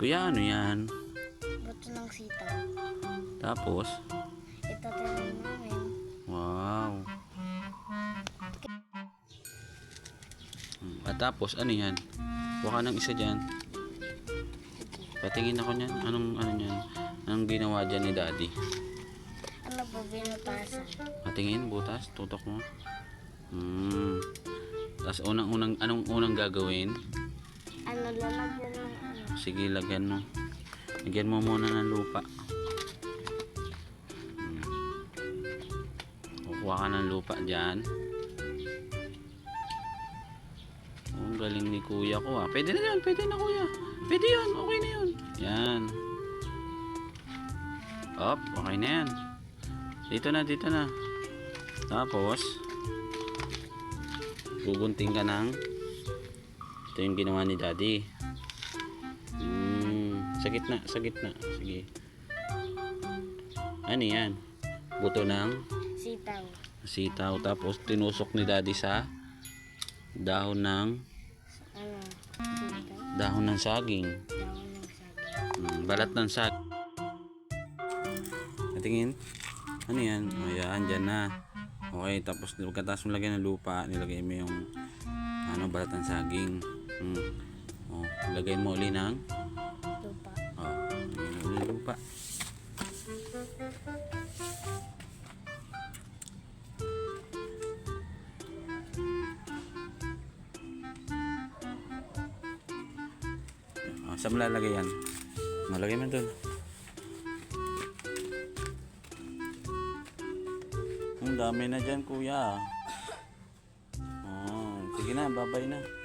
Kuya, ano yan? Buto ng sitaw. Tapos, Itatanim namin. wow. At tapos, ano yan? Kuha ka ng isa dyan. Patingin ako niyan. Ano niyan? Anong ginawa dyan ni Daddy? Ano po, binutasan? Patingin, butas, tutok mo. Tapos anong unang gagawin? Ano, lalagyan ng ano? Sige, lagyan mo. Lagyan mo muna ng lupa. Kukuha ka ng lupa dyan. Oh, ang galing ni kuya ko ah. Pwede na yan, pwede na kuya. Pwede yan, okay na yun. Yan. Up, okay na yan. Dito na, dito na. Tapos, gugunting ka ng ito yung ginawa ni Daddy. Sa gitna, sa gitna. Sige. Ano yan? Buto ng Sitaw. sitaw. Tapos tinusok ni Daddy sa dahon ng Ano? Sitaw? dahon ng saging. Dahon ng saging. Balat ng saging. Natingin. Ano yan? Ayan, dyan na. Okay, tapos pagkatapos mo lagyan ng lupa, nilagay mo yung balat ng saging. Oh, lagay mo uli ng Lupa. lagay mo uli ng lupa. Saan mo lalagay yan? Malagay mo doon. Ang dami na dyan, kuya. Sige na, babay na.